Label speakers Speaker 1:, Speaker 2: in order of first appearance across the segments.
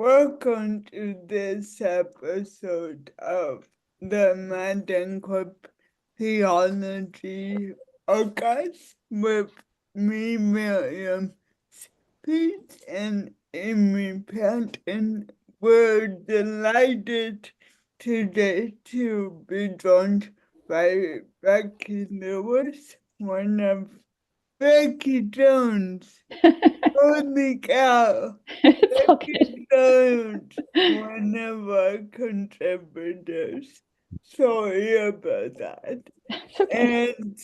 Speaker 1: Welcome to this episode of the Modern Corp Theology Podcast with me, Miriam Speed, and Amy Patton. We're delighted today to be joined by Becky Lewis, one of Becky Jones. Holy cow!
Speaker 2: It's all good.
Speaker 1: Becky Jones, one of our contributors. Sorry about that.
Speaker 2: It's okay.
Speaker 1: And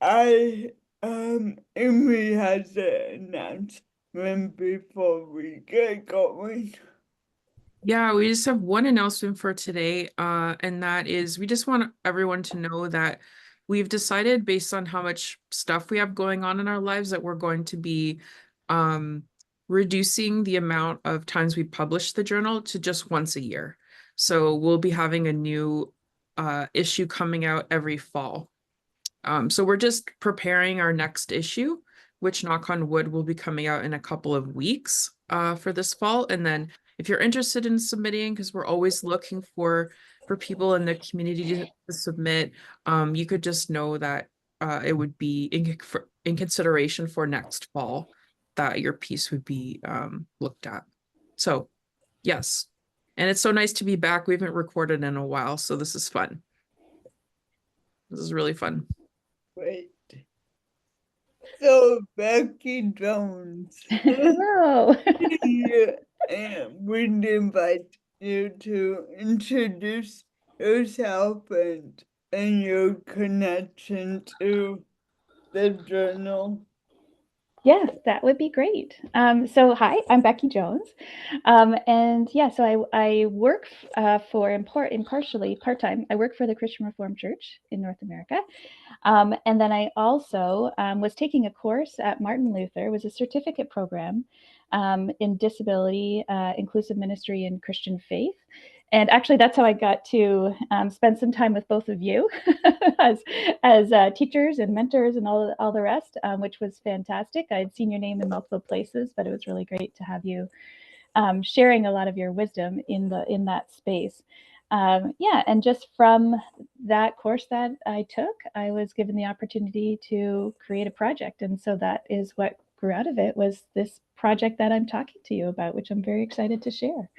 Speaker 1: I, Amy has an announcement before we get going.
Speaker 3: Yeah, we just have one announcement for today, and that is we just want everyone to know that we've decided based on how much stuff we have going on in our lives that we're going to be um, reducing the amount of times we publish the journal to just once a year. So we'll be having a new issue coming out every fall. So we're just preparing our next issue, which knock on wood will be coming out in a couple of weeks for this fall. And then if you're interested in submitting, because we're always looking for people in the community to submit, you could just know that it would be in consideration for next fall that your piece would be looked at. So yes. And it's so nice to be back. We haven't recorded in a while, so this is fun. This is really fun.
Speaker 1: Wait. So, Becky Jones.
Speaker 2: Hello.
Speaker 1: Yeah, and we'd invite you to introduce yourself and your connection to the journal.
Speaker 2: Yes, that would be great. So hi, I'm Becky Jones. And yeah, so I work for impartially part-time. I work for the Christian Reformed Church in North America. And then I also was taking a course at Martin Luther. It was a certificate program in disability, inclusive ministry, and Christian faith. And actually, that's how I got to spend some time with both of you as teachers and mentors and all the rest, which was fantastic. I'd seen your name in multiple places, but it was really great to have you sharing a lot of your wisdom in that space. Yeah, and just from that course that I took, I was given the opportunity to create a project, and so that is what grew out of it was this project that I'm talking to you about, which I'm very excited to share.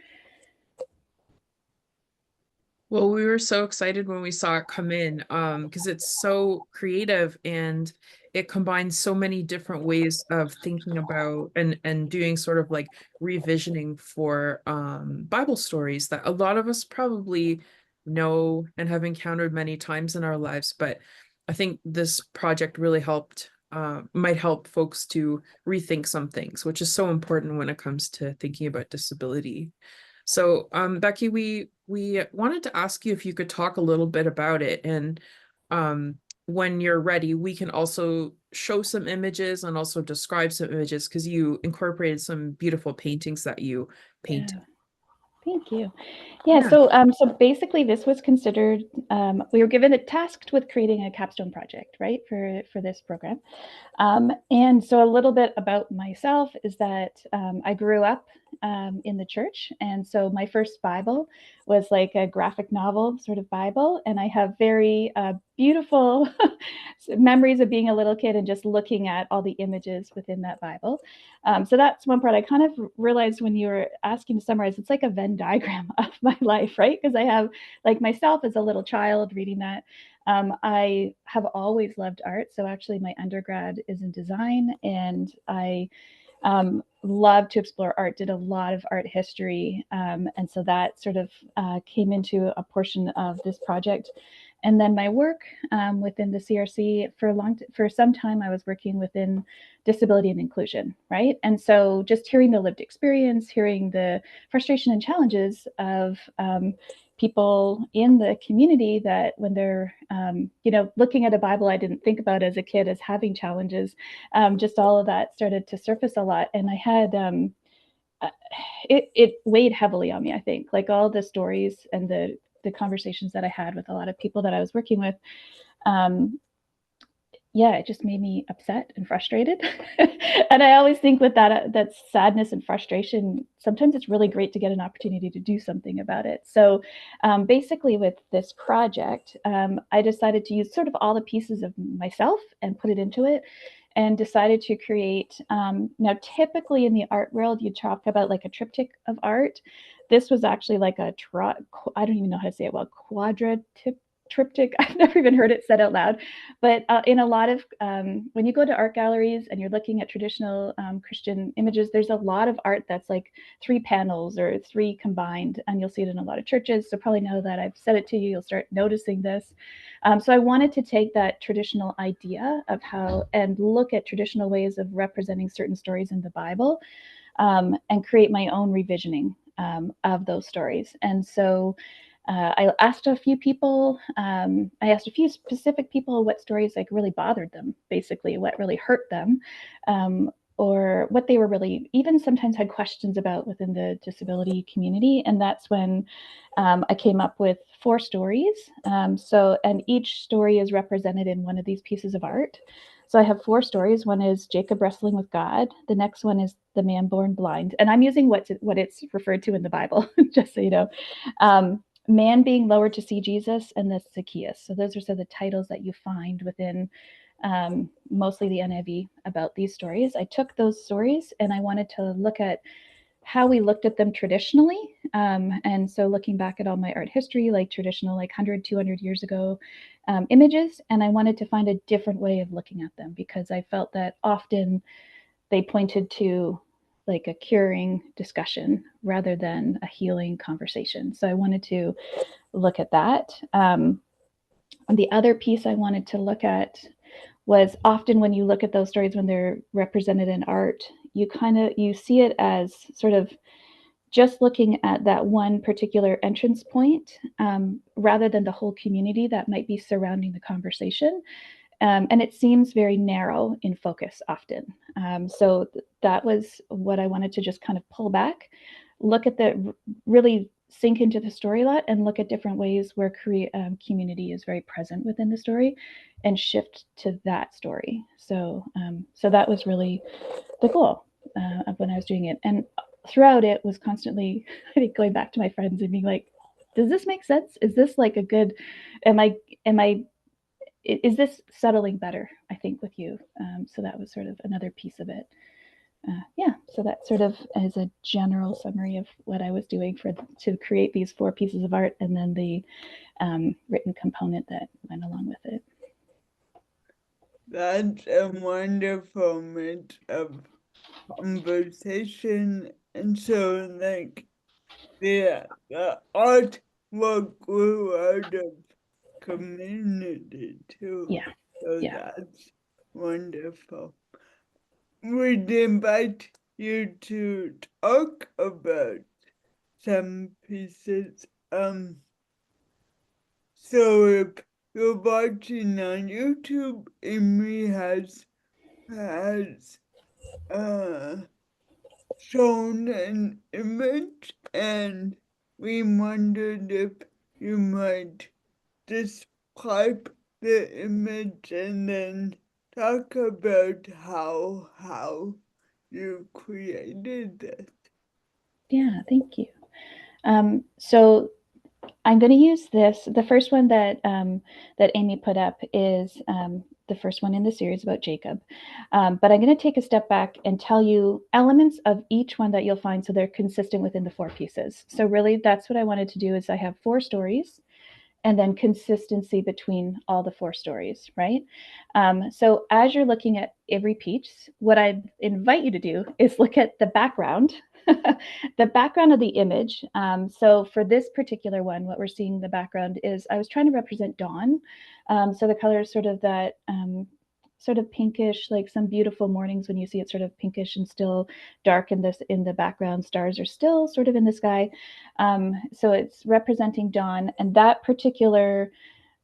Speaker 3: Well, we were so excited when we saw it come in, because it's so creative and it combines so many different ways of thinking about and doing sort of like revisioning for Bible stories that a lot of us probably know and have encountered many times in our lives. But I think this project really might help folks to rethink some things, which is so important when it comes to thinking about disability. So, Becky, we wanted to ask you if you could talk a little bit about it, and um, when you're ready, we can also show some images and also describe some images because you incorporated some beautiful paintings that you painted.
Speaker 2: Yeah. Thank you. Yeah,
Speaker 3: Yeah.
Speaker 2: so basically this was considered, we were given tasked with creating a capstone project, right, for this program. And so a little bit about myself is that I grew up in the church. And so my first Bible was like a graphic novel sort of Bible. And I have very beautiful memories of being a little kid and just looking at all the images within that Bible. So that's one part I kind of realized when you were asking to summarize, it's like a Venn diagram of my life, right? Because I have like myself as a little child reading that. I have always loved art. So actually, my undergrad is in design, and I love to explore art, did a lot of art history. And so that sort of came into a portion of this project. And then my work within the CRC for some time, I was working within disability and inclusion, right? And so just hearing the lived experience, hearing the frustration and challenges of people in the community that when they're, looking at a Bible I didn't think about as a kid as having challenges, just all of that started to surface a lot. And I had, it weighed heavily on me, I think, like all the stories and the conversations that I had with a lot of people that I was working with, yeah, it just made me upset and frustrated. And I always think with that sadness and frustration, sometimes it's really great to get an opportunity to do something about it. So basically with this project, I decided to use sort of all the pieces of myself and put it into it, and decided to create, now typically in the art world, you talk about like a triptych of art. This was actually like I don't even know how to say it well, triptych. I've never even heard it said out loud. But in a lot of, when you go to art galleries and you're looking at traditional Christian images, there's a lot of art that's like 3 panels or 3 combined, and you'll see it in a lot of churches. So probably now that I've said it to you, you'll start noticing this. So I wanted to take that traditional idea of how, and look at traditional ways of representing certain stories in the Bible, and create my own revisioning of those stories. And so I asked a few people, I asked a few specific people what stories like really bothered them, basically what really hurt them, or what they were really even sometimes had questions about within the disability community. And that's when I came up with 4 stories. And each story is represented in one of these pieces of art. So I have 4 stories. One is Jacob wrestling with God. The next one is the man born blind. And I'm using what it's referred to in the Bible, just so you know. Man being lowered to see Jesus, and the Zacchaeus. So those are some of the titles that you find within mostly the NIV about these stories. I took those stories and I wanted to look at how we looked at them traditionally. And so looking back at all my art history, like traditional, like 100, 200 years ago images, and I wanted to find a different way of looking at them, because I felt that often they pointed to like a curing discussion rather than a healing conversation. So I wanted to look at that. And the other piece I wanted to look at was, often when you look at those stories when they're represented in art, you see it as sort of just looking at that one particular entrance point, rather than the whole community that might be surrounding the conversation. And it seems very narrow in focus often. So that was what I wanted to just kind of pull back, look at really sink into the story a lot, and look at different ways where community is very present within the story, and shift to that story. So that was really the goal of when I was doing it. And throughout it was constantly, I think, going back to my friends and being like, does this make sense? Is this like a good, am I is this settling better, I think, with you? So that was sort of another piece of it. Yeah, so that sort of is a general summary of what I was doing to create these 4 pieces of art, and then the written component that went along with it.
Speaker 1: That's a wonderful mix of conversation, and so like the art will grow out of community too.
Speaker 2: Yeah,
Speaker 1: So
Speaker 2: yeah.
Speaker 1: that's wonderful. We'd invite you to talk about some pieces. So if you're watching on YouTube, Amy has uh shown an image, and we wondered if you might describe the image and then talk about how you created this.
Speaker 2: Yeah, thank you. So I'm going to use this. The first one that Amy put up is the first one in the series about Jacob. But I'm going to take a step back and tell you elements of each one that you'll find, so they're consistent within the 4 pieces. So really, that's what I wanted to do. Is I have 4 stories, and then consistency between all the 4 stories, right? So as you're looking at every piece, what I invite you to do is look at the background, the background of the image. So for this particular one, what we're seeing in the background is, I was trying to represent dawn. So the color is sort of that sort of pinkish, like some beautiful mornings when you see it sort of pinkish and still dark in the background. Stars are still sort of in the sky. So it's representing dawn, and that particular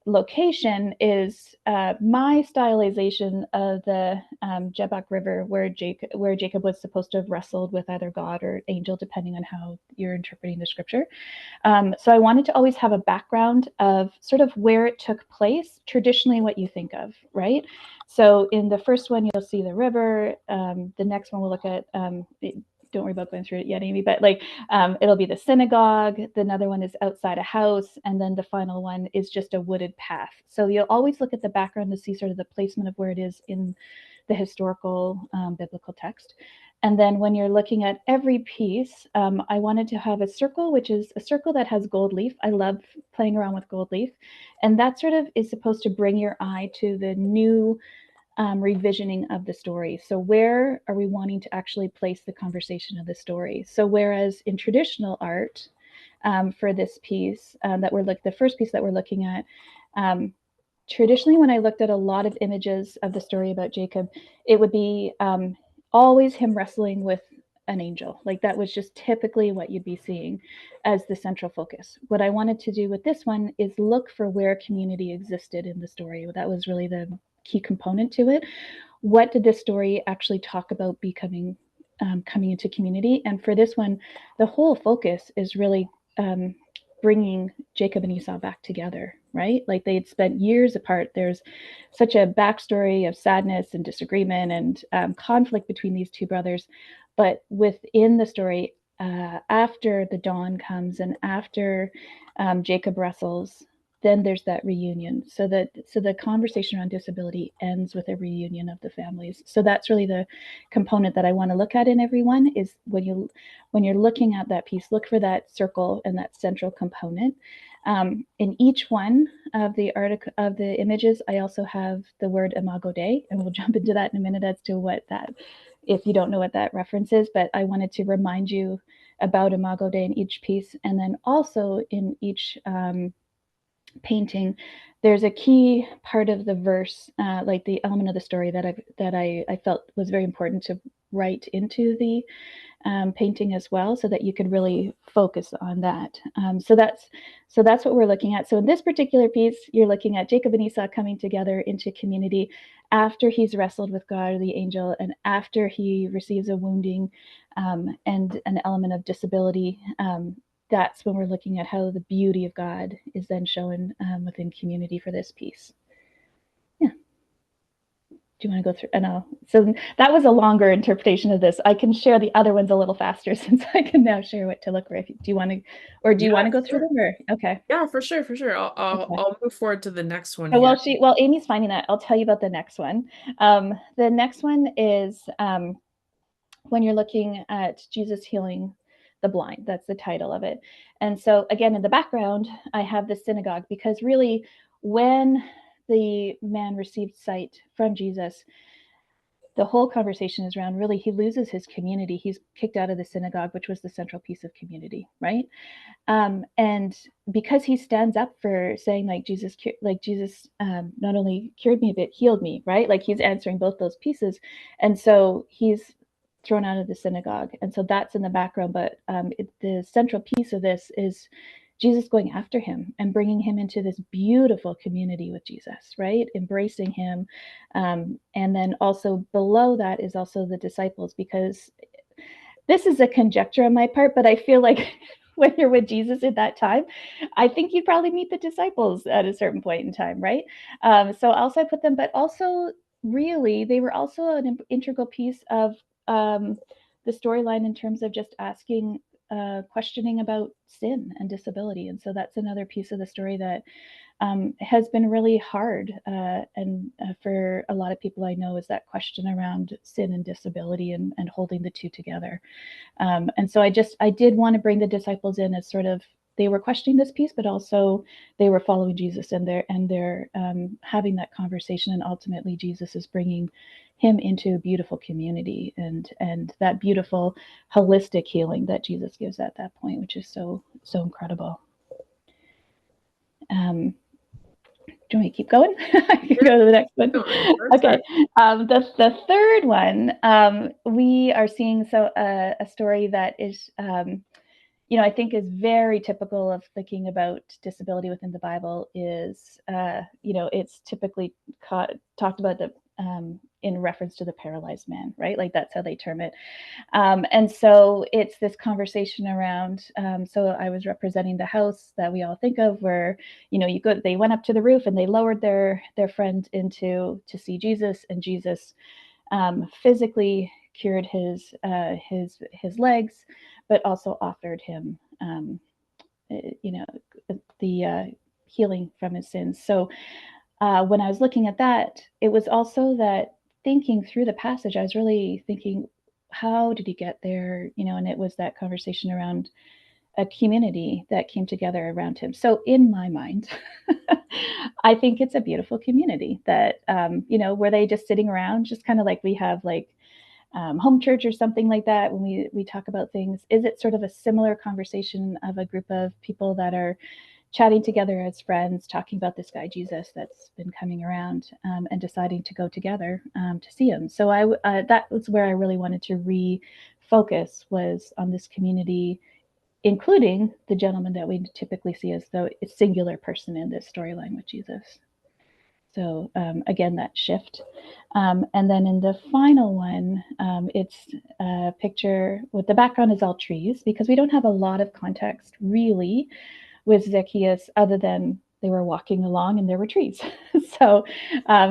Speaker 2: location is my stylization of the Jabbok River, where Jacob was supposed to have wrestled with either God or angel, depending on how you're interpreting the scripture. So I wanted to always have a background of sort of where it took place, traditionally what you think of, right? So in the first one, you'll see the river. The next one we'll look at, don't worry about going through it yet, Amy, but like it'll be the synagogue. Another one is outside a house. And then the final one is just a wooded path. So you'll always look at the background to see sort of the placement of where it is in the historical biblical text. And then when you're looking at every piece, I wanted to have a circle, which is a circle that has gold leaf. I love playing around with gold leaf. And that sort of is supposed to bring your eye to the new revisioning of the story. So where are we wanting to actually place the conversation of the story? So whereas in traditional art, for this piece the first piece that we're looking at, traditionally when I looked at a lot of images of the story about Jacob, it would be always him wrestling with an angel. Like that was just typically what you'd be seeing as the central focus. What I wanted to do with this one is look for where community existed in the story. That was really the key component to it. What did this story actually talk about becoming coming into community? And for this one, the whole focus is really bringing Jacob and Esau back together, right? Like they had spent years apart. There's such a backstory of sadness and disagreement and conflict between these two brothers. But within the story, after the dawn comes and after Jacob wrestles, then there's that reunion. So the conversation around disability ends with a reunion of the families. So that's really the component that I want to look at in everyone is when you're looking at that piece, look for that circle and that central component. In each one of the images, I also have the word Imago Dei, and we'll jump into that in a minute as to what that, if you don't know what that reference is, but I wanted to remind you about Imago Dei in each piece. And then also in each painting, there's a key part of the verse, like the element of the story that I felt was very important to write into the painting as well, so that you could really focus on that. So that's what we're looking at. So in this particular piece, you're looking at Jacob and Esau coming together into community after he's wrestled with God or the angel, and after he receives a wounding and an element of disability. That's when we're looking at how the beauty of God is then shown within community for this piece. Yeah. Do you want to go through? So that was a longer interpretation of this. I can share the other ones a little faster since I can now share what to look for. Do you want to, or do you want to go through them? Or okay.
Speaker 3: Yeah, for sure. I'll move forward to the next one.
Speaker 2: While Amy's finding that, I'll tell you about the next one. The next one is when you're looking at Jesus healing the blind. That's the title of it. And so again, in the background, I have the synagogue, because really when the man received sight from Jesus, the whole conversation is around really he loses his community. He's kicked out of the synagogue, which was the central piece of community, right? And because he stands up for saying like Jesus not only cured me but healed me, right? Like he's answering both those pieces, and so he's thrown out of the synagogue, and so that's in the background. But the central piece of this is Jesus going after him and bringing him into this beautiful community with Jesus, right? Embracing him. And then also below that is also the disciples, because this is a conjecture on my part, but I feel like when you're with Jesus at that time, I think you'd probably meet the disciples at a certain point in time, right? So also I put them, but also really they were also an integral piece of the storyline in terms of just asking questioning about sin and disability. And so that's another piece of the story that has been really hard. And for a lot of people I know, is that question around sin and disability and holding the two together. And so I did want to bring the disciples in as sort of, they were questioning this piece, but also they were following Jesus, and they're having that conversation. And ultimately Jesus is bringing him into a beautiful community and that beautiful holistic healing that Jesus gives at that point, which is so incredible. Do you want me to keep going? I can go to the next one. Okay. The third one, we are seeing a story that is I think is very typical of thinking about disability within the Bible is, it's typically talked about in reference to the paralyzed man, right? Like that's how they term it. And so it's this conversation around. So I was representing the house that we all think of, where they went up to the roof and they lowered their friend to see Jesus, and Jesus physically cured his legs, but also offered him, you know, the healing from his sins. So when I was looking at that, it was also that thinking through the passage, I was really thinking, how did he get there? And it was that conversation around a community that came together around him. So in my mind, I think it's a beautiful community that, were they just sitting around, just kind of like we have like home church or something like that when we talk about things? Is it sort of a similar conversation of a group of people that are chatting together as friends, talking about this guy Jesus that's been coming around, and deciding to go together to see him? So that was where I really wanted to refocus, was on this community, including the gentleman that we typically see as the singular person in this storyline with Jesus. So again, that shift. And then in the final one, it's a picture with the background is all trees, because we don't have a lot of context really with Zacchaeus other than they were walking along and there were trees. So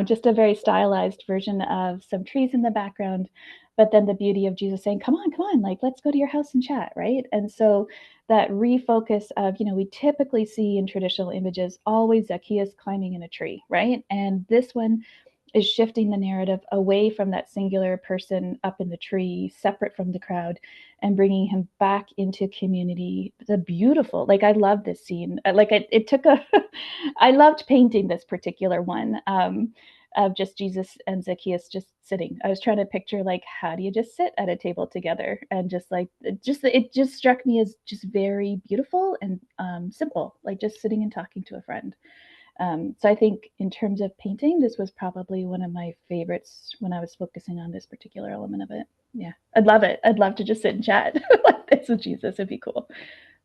Speaker 2: just a very stylized version of some trees in the background, but then the beauty of Jesus saying, come on, like, let's go to your house and chat, right? And so that refocus of, we typically see in traditional images always Zacchaeus climbing in a tree, right? And this one is shifting the narrative away from that singular person up in the tree, separate from the crowd, and bringing him back into community. The beautiful, like, I love this scene. Like it took I loved painting this particular one, of just Jesus and Zacchaeus just sitting. I was trying to picture, like, how do you just sit at a table together, and just like, it just struck me as just very beautiful and simple, like just sitting and talking to a friend. So I think in terms of painting, this was probably one of my favorites when I was focusing on this particular element of it. Yeah, I'd love it. I'd love to just sit and chat like this with Jesus. It'd be cool.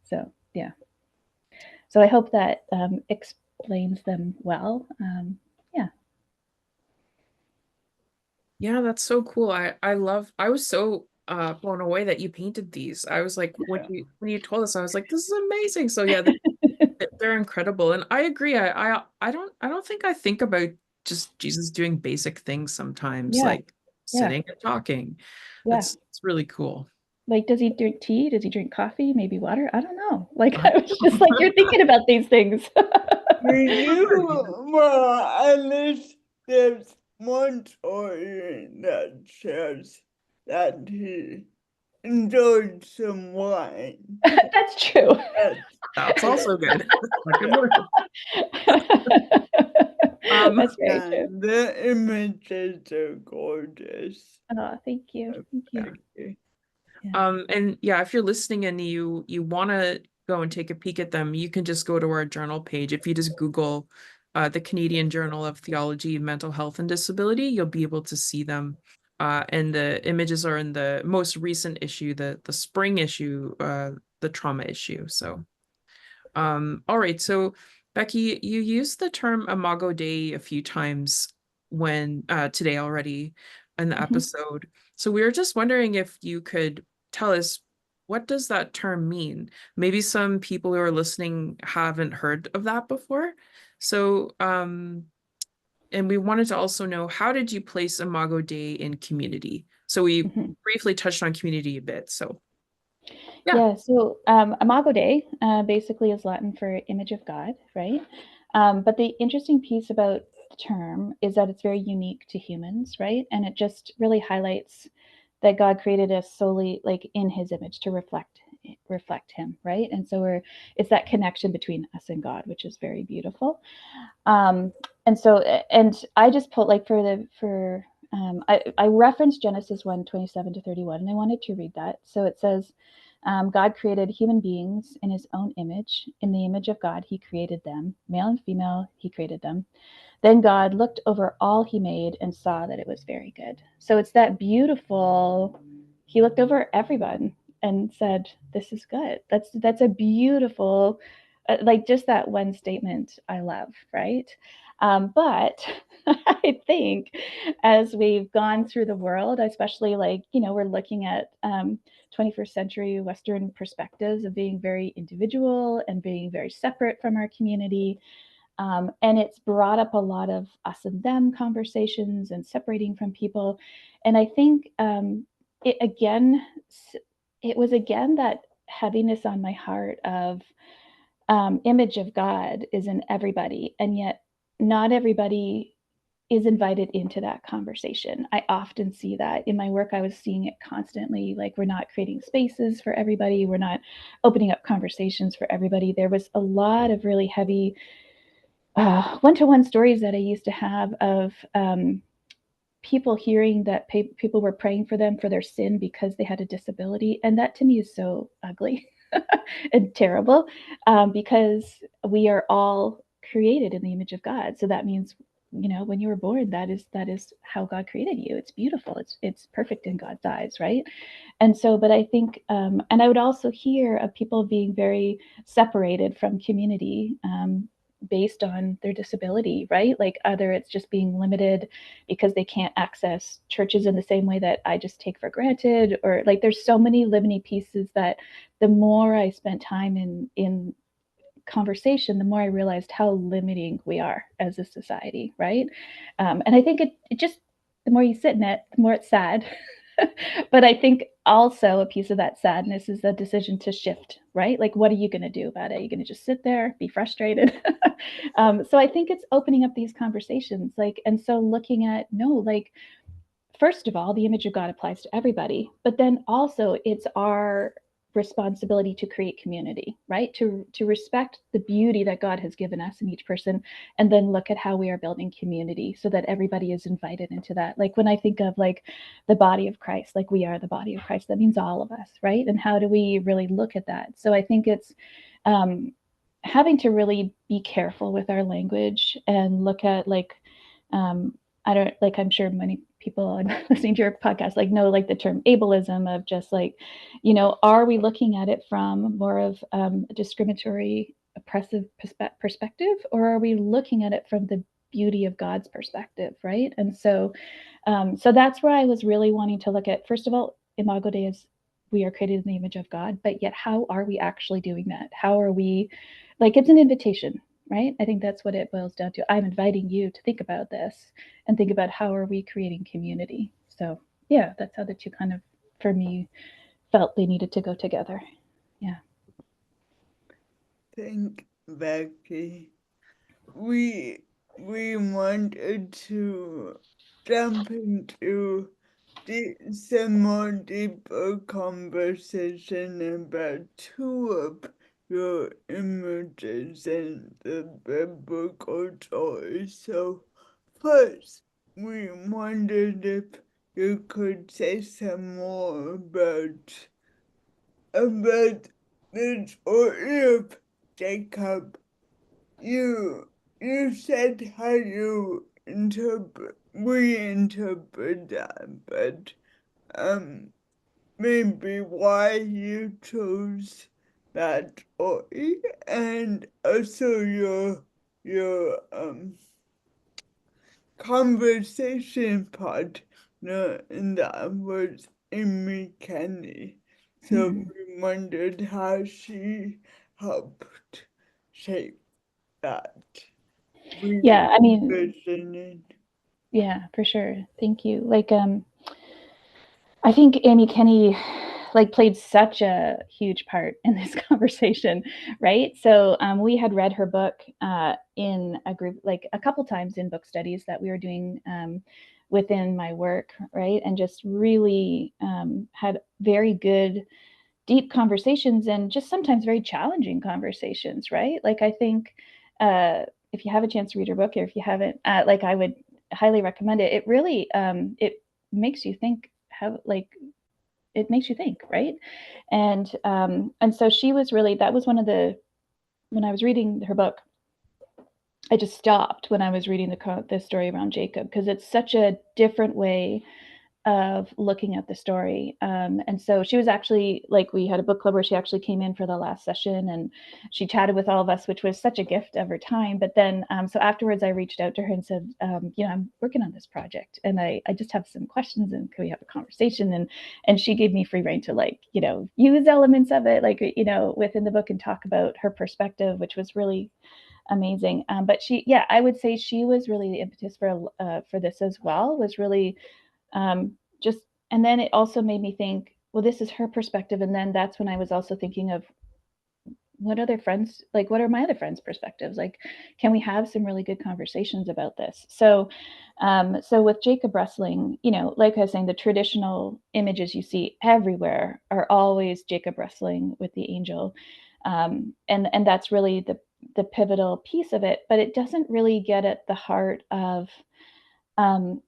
Speaker 2: So yeah. So I hope that explains them well. Yeah.
Speaker 3: Yeah, that's so cool. I was so blown away that you painted these. I was like, when you told us, I was like, this is amazing. So yeah, they're incredible. And I agree. I don't think I think about just Jesus doing basic things sometimes,
Speaker 2: Yeah.
Speaker 3: like
Speaker 2: Yeah.
Speaker 3: sitting and talking.
Speaker 2: Yeah.
Speaker 3: It's really cool.
Speaker 2: Like, does he drink tea? Does he drink coffee? Maybe water? I don't know. Like,
Speaker 3: I
Speaker 2: I was just like, you're thinking about these things.
Speaker 1: Well, at least there's one story that says that he enjoyed some wine.
Speaker 2: That's true.
Speaker 3: That's also good. A good
Speaker 1: Yeah,
Speaker 3: word. Um,
Speaker 2: That's very true.
Speaker 1: the images are gorgeous.
Speaker 2: Oh, thank you. Thank you.
Speaker 1: Thank you.
Speaker 2: Yeah.
Speaker 3: and yeah, if you're listening and you want to go and take a peek at them, you can just go to our journal page. If you just Google the Canadian Journal of Theology, Mental Health and Disability, you'll be able to see them. And the images are in the most recent issue, the spring issue, the trauma issue. So, all right. So, Becky, you used the term Imago Dei a few times when today already in the
Speaker 2: Mhm.
Speaker 3: episode. So we were just wondering if you could tell us, what does that term mean? Maybe some people who are listening haven't heard of that before. So, and we wanted to also know, how did you place Imago Dei in community? So we
Speaker 2: Mhm.
Speaker 3: briefly touched on community a bit. So yeah.
Speaker 2: Yeah, so Imago Dei basically is Latin for image of God, right? But the interesting piece about the term is that it's very unique to humans, right? And it just really highlights that God created us solely like in his image to reflect him, right? And so it's that connection between us and God, which is very beautiful. Um, and so, and I just put like I referenced Genesis 1:27-31, and I wanted to read that. So it says, God created human beings in his own image. In the image of God, he created them. Male and female, he created them. Then God looked over all he made and saw that it was very good. So it's that beautiful, he looked over everyone and said, "This is good." That's a beautiful, like just that one statement I love, right? But I think as we've gone through the world, especially like, we're looking at 21st century Western perspectives of being very individual and being very separate from our community. And it's brought up a lot of us and them conversations and separating from people. And I think it again, it was again that heaviness on my heart of image of God is in everybody, and yet not everybody is invited into that conversation. I often see that in my work. I was seeing it constantly. Like, we're not creating spaces for everybody. We're not opening up conversations for everybody. There was a lot of really heavy one-to-one stories that I used to have of people hearing that people were praying for them for their sin because they had a disability. And that to me is so ugly and terrible, because we are all created in the image of God. So that means, when you were born, that is how God created you. It's beautiful. It's perfect in God's eyes, right? And so, but I think, and I would also hear of people being very separated from community, based on their disability, right? Like, either it's just being limited because they can't access churches in the same way that I just take for granted, or like there's so many limiting pieces that the more I spent time in conversation, the more I realized how limiting we are as a society, right? And I think it just, the more you sit in it, the more it's sad. But I think also a piece of that sadness is the decision to shift, right? Like, what are you going to do about it? Are you going to just sit there, be frustrated? So I think it's opening up these conversations, like, and so looking at, no, like, first of all, the image of God applies to everybody, but then also it's our responsibility to create community, right? To respect the beauty that God has given us in each person, and then look at how we are building community so that everybody is invited into that. Like, when I think of like the body of Christ, like we are the body of Christ, that means all of us, right? And how do we really look at that? So I think it's having to really be careful with our language and look at like, I don't, like, I'm sure many people listening to your podcast like know like the term ableism, of just like, are we looking at it from more of a discriminatory, oppressive perspective, or are we looking at it from the beauty of God's perspective, right? And so, so that's where I was really wanting to look at. First of all, Imago Dei is, we are created in the image of God, but yet how are we actually doing that? How are we, like, it's an invitation, right? I think that's what it boils down to. I'm inviting you to think about this and think about how are we creating community. So yeah, that's how the two kind of, for me, felt they needed to go together. Yeah.
Speaker 1: Thank Becky. We wanted to jump into some more deeper conversation about two of your images and the biblical story. So first, we wondered if you could say some more about the story of Jacob. You said how you reinterpret that, but um maybe why you chose that story, and also your conversation partner in that was Amy Kenny. So
Speaker 2: Mm-hmm.
Speaker 1: we wondered how she helped shape that
Speaker 2: Yeah, I mean,
Speaker 1: re-envisioning.
Speaker 2: yeah, for sure. Thank you. Like, I think Amy Kenny like played such a huge part in this conversation, right? So we had read her book in a group, like a couple times in book studies that we were doing within my work, right? And just really had very good, deep conversations, and just sometimes very challenging conversations, right? Like, I think if you have a chance to read her book, or if you haven't, like, I would highly recommend it. It really it makes you think, how, like, it makes you think, right? And so she was really, that was one of the, when I was reading her book, I just stopped when I was reading the story around Jacob, because it's such a different way of looking at the story. And so she was actually, like, we had a book club where she actually came in for the last session, and she chatted with all of us, which was such a gift of her time. But then, so afterwards I reached out to her and said, I'm working on this project, and I just have some questions, and can we have a conversation? And she gave me free rein to, like, use elements of it, like, within the book, and talk about her perspective, which was really amazing. But I would say she was really the impetus for this as well, was really just, and then it also made me think, well, this is her perspective. And then that's when I was also thinking of, what are my other friends' perspectives? Like, can we have some really good conversations about this? So with Jacob wrestling, like I was saying, the traditional images you see everywhere are always Jacob wrestling with the angel. And that's really the pivotal piece of it, but it doesn't really get at the heart of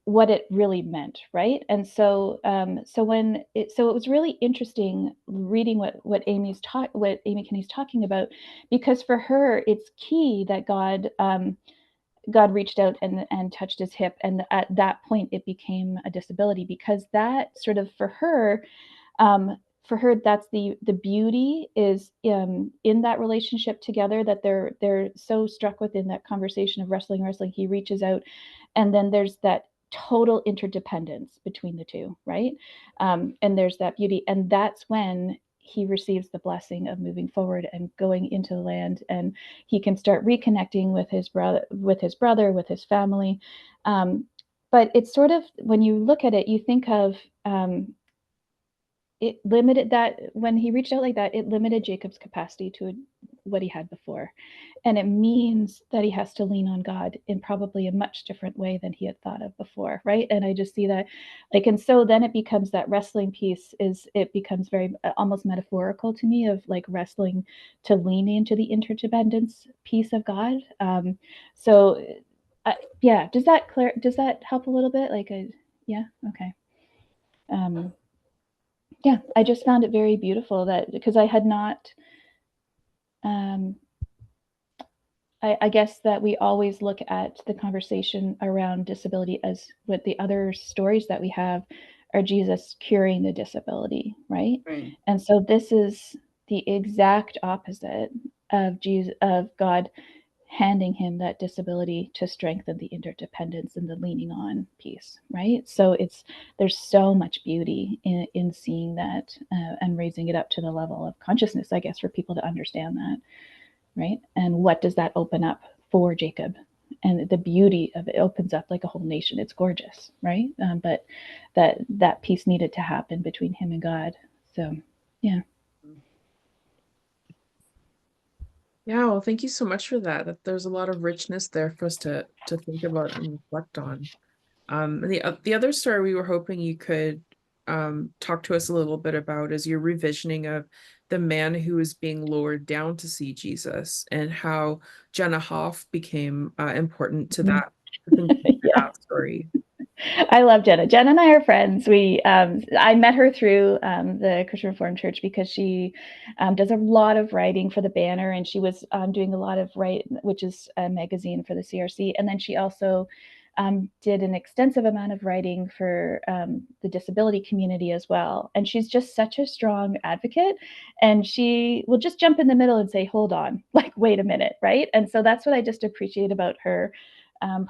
Speaker 2: what it really meant, right? And so, it was really interesting reading what Amy Kenny's talking about, because for her it's key that God reached out and touched his hip, and at that point it became a disability, because that sort of, um, for her, that's the beauty is in that relationship together, that they're so struck within that conversation of wrestling. He reaches out, and then there's that total interdependence between the two, right? And there's that beauty, and that's when he receives the blessing of moving forward and going into the land, and he can start reconnecting with his brother, with his family. But it's sort of, when you look at it, you think of it limited that, when he reached out like that, it limited Jacob's capacity to what he had before. And it means that he has to lean on God in probably a much different way than he had thought of before, right? And I just see that, like, and so then it becomes, that wrestling piece it becomes very almost metaphorical to me, of like wrestling to lean into the interdependence piece of God. So yeah, does that help a little bit? Yeah, okay. Yeah, I just found it very beautiful, that, because I had not, um, I guess that we always look at the conversation around disability as, what the other stories that we have are Jesus curing the disability, right?
Speaker 1: Right.
Speaker 2: And so this is the exact opposite of God handing him that disability to strengthen the interdependence and the leaning on piece, right? So there's so much beauty in seeing that, and raising it up to the level of consciousness, I guess, for people to understand that, right? And what does that open up for Jacob? And the beauty of it opens up like a whole nation. It's gorgeous, right? But that piece needed to happen between him and God. So yeah.
Speaker 3: Yeah, well, thank you so much for that. That there's a lot of richness there for us to think about and reflect on. And the other story we were hoping you could talk to us a little bit about is your revisioning of the man who was being lowered down to see Jesus, and how Jenna Hoff became important to that,
Speaker 2: Yeah.
Speaker 3: that story.
Speaker 2: I love Jenna. Jenna and I are friends. I met her through the Christian Reformed Church, because she does a lot of writing for the Banner, and she was doing a lot of which is a magazine for the CRC. And then she also did an extensive amount of writing for the disability community as well. And she's just such a strong advocate, and she will just jump in the middle and say, hold on, like, wait a minute, right? And so that's what I just appreciate about her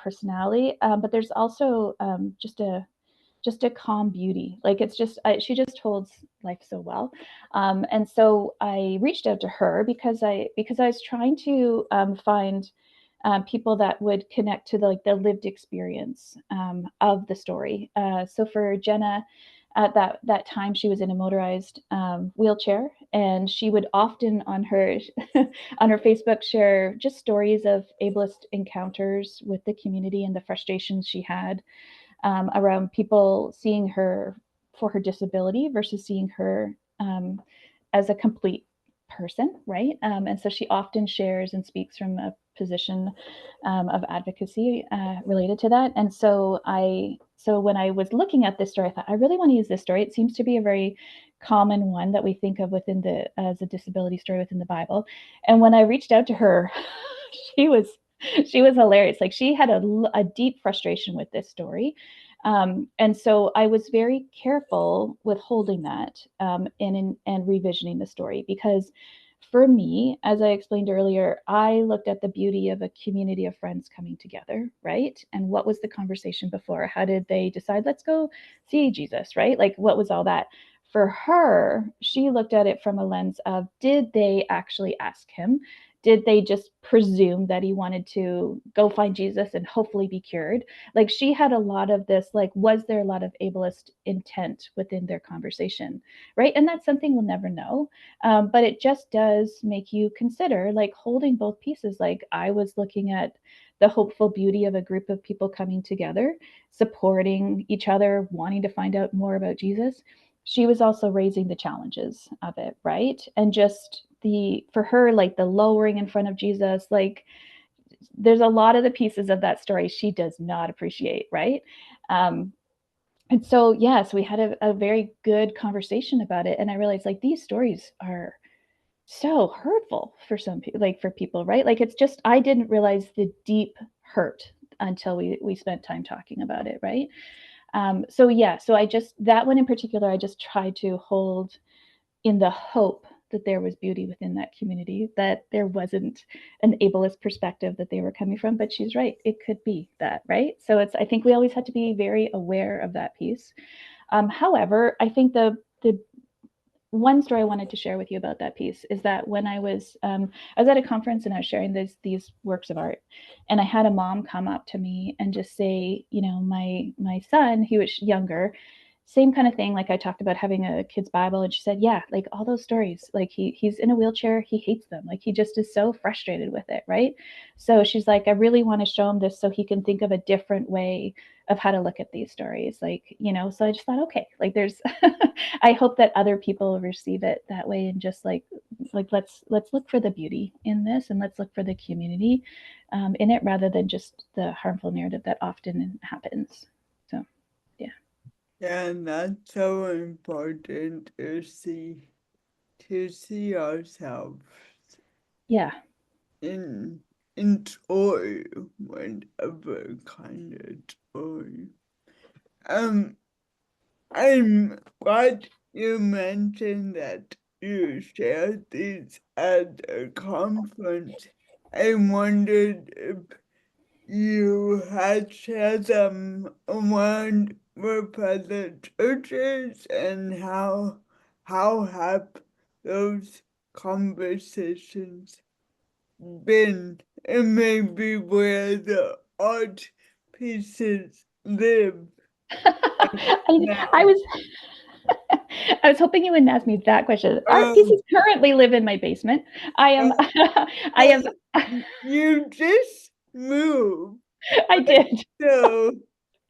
Speaker 2: personality. But there's also just a calm beauty. Like, it's just, she just holds life so well. And so I reached out to her because I was trying to find people that would connect to the lived experience of the story. So for Jenna, at that time, she was in a motorized wheelchair, and she would often on her on her Facebook share just stories of ableist encounters with the community, and the frustrations she had around people seeing her for her disability versus seeing her as a complete person, right? And so she often shares and speaks from a position of advocacy related to that. And so when I was looking at this story, I thought, I really want to use this story. It seems to be a very common one that we think of as a disability story within the Bible. And when I reached out to her, she was hilarious. Like, she had a deep frustration with this story. And so I was very careful with holding that and revisioning the story, because for me, as I explained earlier, I looked at the beauty of a community of friends coming together, right? And what was the conversation before? How did they decide, let's go see Jesus, right? Like, what was all that? For her, she looked at it from a lens of, did they actually ask him? Did they just presume that he wanted to go find Jesus and hopefully be cured? Like, she had a lot of this, like, was there a lot of ableist intent within their conversation, right? And that's something we'll never know. But it just does make you consider, like, holding both pieces. Like, I was looking at the hopeful beauty of a group of people coming together, supporting each other, wanting to find out more about Jesus. She was also raising the challenges of it, right? And just for her, like, the lowering in front of Jesus, like, there's a lot of the pieces of that story she does not appreciate, right? Um, and so, yes, we had a very good conversation about it. And I realized, like, these stories are so hurtful for some people, like, for people, right? Like, it's just, I didn't realize the deep hurt until we spent time talking about it, right? So yeah, so I just, that one in particular, I just tried to hold in the hope that there was beauty within that community, that there wasn't an ableist perspective that they were coming from. But she's right, it could be that, right? So it's, I think we always have to be very aware of that piece. However, I think the one story I wanted to share with you about that piece is that when I was at a conference and I was sharing these works of art, and I had a mom come up to me and just say, you know, my son, he was younger, same kind of thing. Like, I talked about having a kid's Bible, and she said, yeah, like, all those stories, like, he's in a wheelchair, he hates them, like, he just is so frustrated with it, right? So she's like, I really want to show him this so he can think of a different way of how to look at these stories, like, you know. So I just thought, okay, like, there's I hope that other people receive it that way, and just like let's look for the beauty in this, and let's look for the community in it, rather than just the harmful narrative that often happens. So yeah.
Speaker 1: Yeah, and that's so important to see ourselves
Speaker 2: Yeah.
Speaker 1: in in joy, whatever kind of joy. Um, I'm glad you mentioned that you shared these at a conference. I wondered if you had shared them around with other churches, and how have those conversations been, and maybe where the art pieces live
Speaker 2: I
Speaker 1: now.
Speaker 2: was I was hoping you wouldn't ask me that question. Art
Speaker 1: Um,
Speaker 2: pieces currently live in my basement. I am
Speaker 1: uh,
Speaker 2: I
Speaker 1: but
Speaker 2: am
Speaker 1: you just moved,
Speaker 2: I
Speaker 1: right?
Speaker 2: did.
Speaker 1: So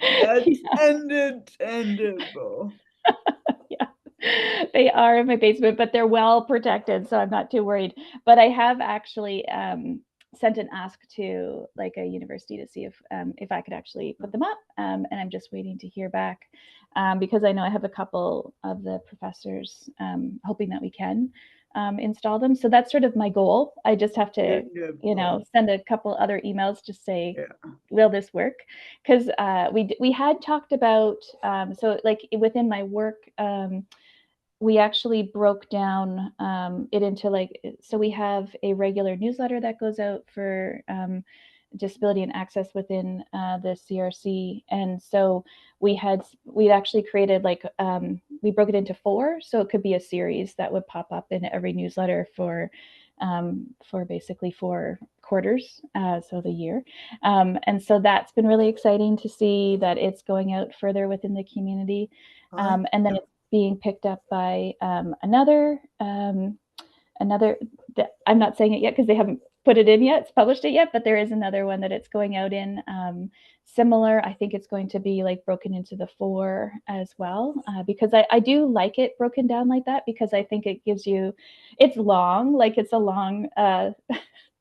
Speaker 1: that's
Speaker 2: Yeah.
Speaker 1: understandable.
Speaker 2: Yeah. They are in my basement, but they're well protected, so I'm not too worried. But I have actually sent an ask to, like, a university to see if I could actually put them up, and I'm just waiting to hear back, because I know I have a couple of the professors hoping that we can install them. So that's sort of my goal. I just have to, you
Speaker 1: Wonderful.
Speaker 2: know, send a couple other emails, just say,
Speaker 1: Yeah.
Speaker 2: will this work? Because we had talked about, so, like, within my work, we actually broke down it into, like, so we have a regular newsletter that goes out for disability and access within the CRC. And so we actually created, like, we broke it into four, so it could be a series that would pop up in every newsletter for basically 4 quarters, so the year. And so that's been really exciting to see that it's going out further within the community.
Speaker 1: Huh?
Speaker 2: And then it's being picked up by another, I'm not saying it yet because they haven't put it in yet, it's published it yet, but there is another one that it's going out in, similar. I think it's going to be, like, broken into the four as well, because I do like it broken down like that, because I think it gives you, it's long, like, it's a long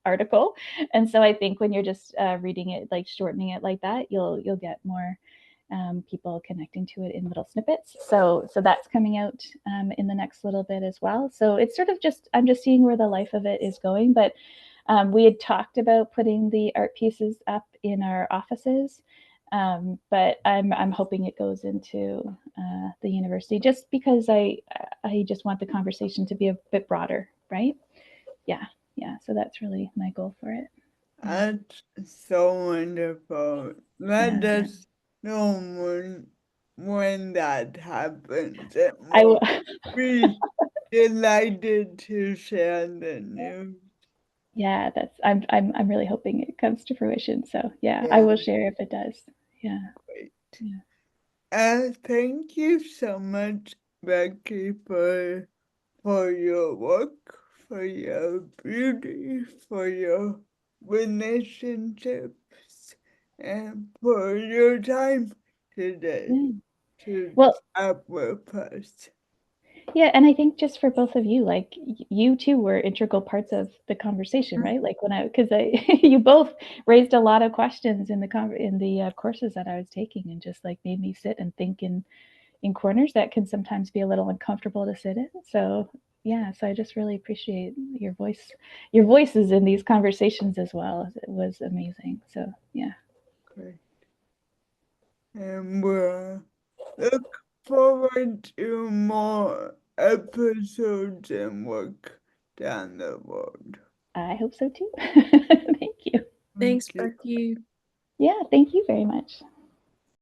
Speaker 2: article. And so I think when you're just reading it, like, shortening it like that, you'll get more people connecting to it in little snippets. So that's coming out in the next little bit as well. So it's sort of just, I'm just seeing where the life of it is going. But we had talked about putting the art pieces up in our offices. But I'm hoping it goes into the university, just because I just want the conversation to be a bit broader, right? Yeah, yeah. So that's really my goal for it.
Speaker 1: That's so wonderful. Let
Speaker 2: Yeah,
Speaker 1: us know when that happens. And
Speaker 2: I will.
Speaker 1: we'll be delighted to share the news.
Speaker 2: Yeah, I'm really hoping it comes to fruition. So yeah, I
Speaker 1: Yeah,
Speaker 2: will share if it does. Yeah,
Speaker 1: great.
Speaker 2: yeah.
Speaker 1: Thank you so much, Becky, for your work, for your beauty, for your relationships, and for your time today
Speaker 2: Yeah.
Speaker 1: to
Speaker 2: Well,
Speaker 1: chat with us.
Speaker 2: yeah, and I think just for both of you, like you too were integral parts of the conversation, right? Like because you both raised a lot of questions in the courses that I was taking, and just like made me sit and think in corners that can sometimes be a little uncomfortable to sit in. So yeah, so I just really appreciate your voices in these conversations as well. It was amazing. So yeah.
Speaker 1: Great. And we'll look forward to more episodes and work down the road.
Speaker 2: I hope so too. Thank you.
Speaker 3: Thanks,
Speaker 1: Thank you.
Speaker 3: Becky.
Speaker 2: Yeah, thank you very much.